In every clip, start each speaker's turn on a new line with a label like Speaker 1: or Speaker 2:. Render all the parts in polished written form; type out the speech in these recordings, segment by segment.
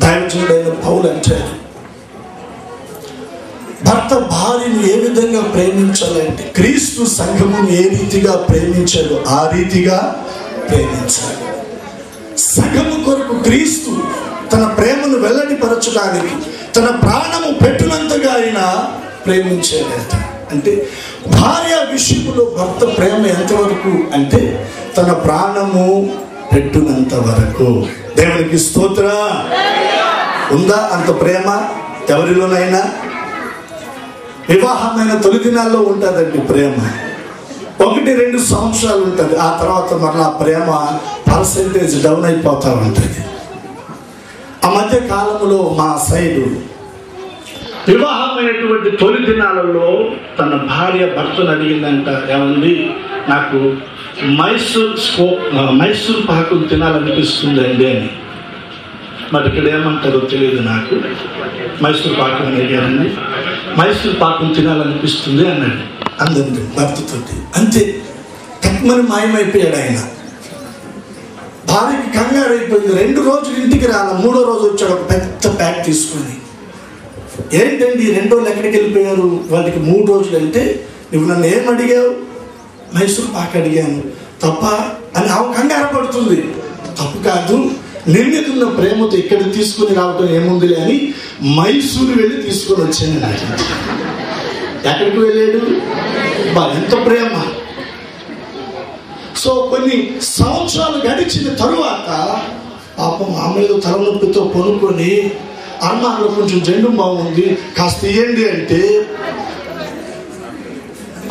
Speaker 1: దైవజనుడైన పౌలు అంటారు, భర్త భార్యను ఏ విధంగా ప్రేమించాలంటే క్రీస్తు సంఘమును ఏ రీతిగా ప్రేమించాడు ఆ రీతిగా ప్రేమించాలి. సంఘము కొరకు క్రీస్తు తన ప్రేమను వెల్లడిపరచడానికి తన ప్రాణము పెట్టినంతగా ఆయన ప్రేమించాడట. అంటే భార్య విషయంలో భర్త ప్రేమ ఎంతవరకు అంటే తన ప్రాణము పెట్టినంత వరకు. దేవునికి స్తోత్రం. ఉందా అంత ప్రేమ ఎవరిలోనైనా? వివాహమైన తొలి దినాల్లో ఉంటుందండి ప్రేమ. 1-2 సంవత్సరాలు ఉంటుంది. ఆ తర్వాత మరలా ప్రేమ పర్సెంటేజ్ డౌన్ అయిపోతూ ఉంటుంది. ఆ మధ్య కాలంలో మా సైడు వివాహమైనటువంటి తొలి దినాలలో తన భార్య భర్తను అడిగిందంట, ఏమండి నాకు మైసూర్ పాకం తినాలనిపిస్తుందండి అని. మరి ఇక్కడ ఏమంటారో తెలియదు నాకు. మైసూర్ పాకం అని అడిగారండి. మైసూర్ పాకం తినాలనిపిస్తుంది అన్నాడు అందండి భర్తతోటి. అంతే తక్కువని మాయమైపోయాడు ఆయన. భార్యకి కంగారు అయిపోయింది. 2 రోజులు ఇంటికి రాల, 3వ రోజు వచ్చాడు ఒక పెద్ద ప్యాక్ తీసుకొని. ఏంటండి 2 రోజులు ఎక్కడికి వెళ్ళిపోయారు? వాళ్ళకి 3 రోజులు అంటే నువ్వు నన్ను ఏం అడిగావు? మైసూర్ పాక్ అడిగాను. తప్ప అని ఆమె కంగారు పడుతుంది. తప్పు కాదు, నిన్నకున్న ప్రేమతో ఇక్కడ తీసుకుని రావటం ఏముందిలే అని మైసూరు వెళ్ళి తీసుకొని వచ్చాను. ఎక్కడికి వెళ్ళాడు? ఎంత ప్రేమ. సో కొన్ని సంవత్సరాలు గడిచిన తరువాత పాపం ఆమె తలనొప్పితో కొనుక్కొని అమ్మాలో కొంచెం జెండు బాగుంది కాస్త ఇయ్యండి అంటే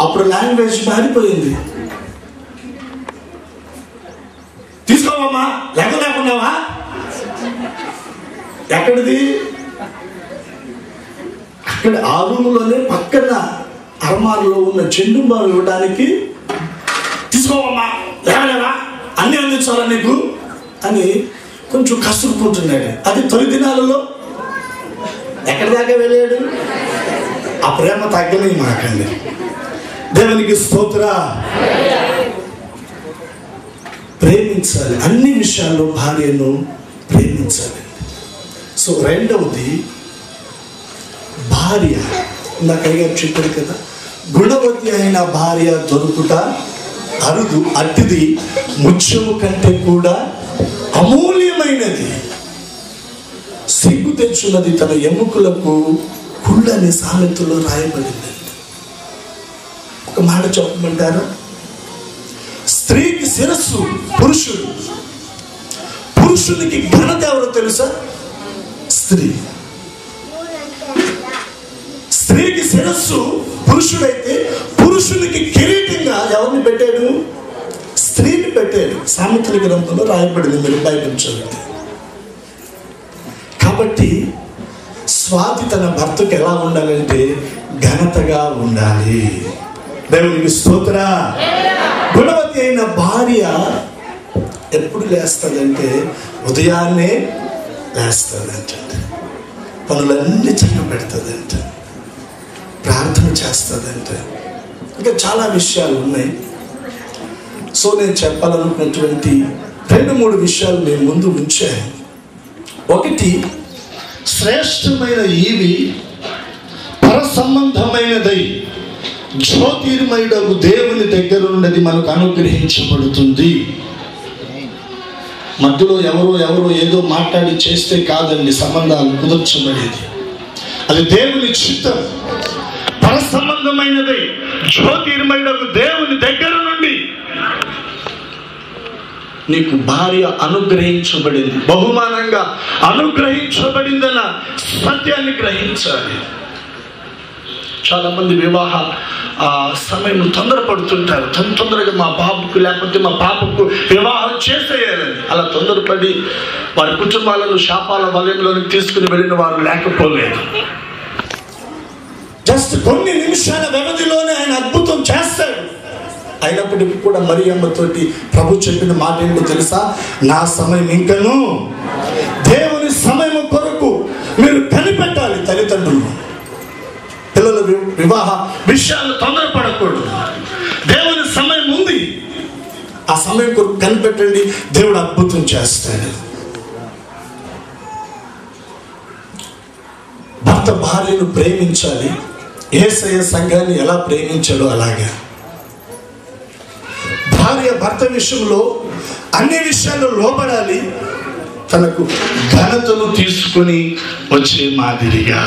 Speaker 1: అప్పుడు లాంగ్వేజ్ మారిపోయింది. తీసుకోవమ్మా లేకున్నావా? ఎక్కడిది? అక్కడ ఆ రూములోనే పక్కన అర్మార్లో ఉన్న చెండు బాగు ఇవ్వడానికి తీసుకోవమ్మా లేవలేవా అన్ని అందించాలా నీకు అని కొంచెం కసురుకుంటున్నాడు. అది తొలి దినాలలో ఎక్కడి దాకా వెళ్ళాడు? ఆ ప్రేమ తగ్గని మాకండి. దేవునికి స్తోత్రం. ప్రేమించాలి, అన్ని విషయాల్లో భార్యను ప్రేమించాలి. సో రెండవది భార్య, నాకు అయ్యారు చెప్పాడు కదా, గుణవతి అయిన భార్య దొరుకుట అరుదు, అతిది ముత్యము కంటే కూడా అమూల్యమైనది. సిగ్గు తెచ్చున్నది తన ఎముకలకు కుళ్ళని సామెతలో రాయబడింది. ఒక మాట చెప్పమంటారా? స్త్రీకి శిరస్సు పురుషుడు, పురుషునికి ఘనత ఎవరో తెలుసా? స్త్రీ. స్త్రీకి శిరస్సు పురుషుడైతే పురుషునికి కిరీటంగా ఎవరిని పెట్టాడు? స్త్రీని పెట్టాడు. సామెతల గ్రంథంలో రాయబడింది, మీరు బైబిల్ చదివితే. కాబట్టి స్వాతి తన భర్తకు ఎలా ఉండాలంటే ఘనతగా ఉండాలి. దేవునికి స్తోత్రం. గుణవతి అయిన భార్య ఎప్పుడు లేస్తుందంటే ఉదయాన్నే లేస్తుందంట, పనులన్నీ చక్క పెడుతుందంట, ప్రార్థన చేస్తుందంట. ఇంకా చాలా విషయాలు ఉన్నాయి. సో నేను చెప్పాలనుకున్నటువంటి 2-3 విషయాలు నేను ముందు ఉంచాను. ఒకటి, శ్రేష్టమైన ఈవి పర సంబంధమైనదై జ్యోతిర్మయుడగు దేవుని దగ్గర ఉన్నది మనకు అనుగ్రహించబడుతుంది. మధ్యలో ఎవరో ఏదో మాట్లాడి చేస్తే కాదండి సంబంధాలు కుదర్చబడేది. అది దేవుని చిత్తం. పర సంబంధమైనదై జ్యోతిర్మయుడగు దేవుని దగ్గర నుండి నీకు భార్య అనుగ్రహించబడింది, బహుమానంగా అనుగ్రహించబడిందన్న సత్యాన్ని గ్రహించాలి. చాలా మంది వివాహ సమయం తొందరపడుతుంటారు. తొందరగా మా బాబుకు లేకపోతే మా పాపకు వివాహం చేసేయాలని అలా తొందరపడి వారి కుటుంబాలను శాపాల వలయంలోకి తీసుకుని వెళ్ళిన వారు లేకపోలేదు. జస్ట్ కొన్ని నిమిషాల వ్యవధిలోనే ఆయన అద్భుతం చేస్తాడు. అయినప్పటికీ కూడా మరియమ్మతోటి ప్రభు చెప్పిన మాట ఏంటో తెలుసా? నా సమయం ఇంకను, దేవుని సమయం కొరకు మీరు కనిపెట్టాలి. తల్లిదండ్రులు పిల్లల వివాహ విషయాలు తొందరపడకూడదు. దేవుని సమయం ఉంది, ఆ సమయం కొరకు కనిపెట్టండి, దేవుడు అద్భుతం చేస్తాడు. భర్త భార్యను ప్రేమించాలి. యేసయ్య సంఘాన్ని ఎలా ప్రేమించాడో అలాగా భార్య భర్త విషయంలో అన్ని విషయాల్లో లోబడాలి, తనకు ఘనతను తీసుకొని వచ్చే మాదిరిగా.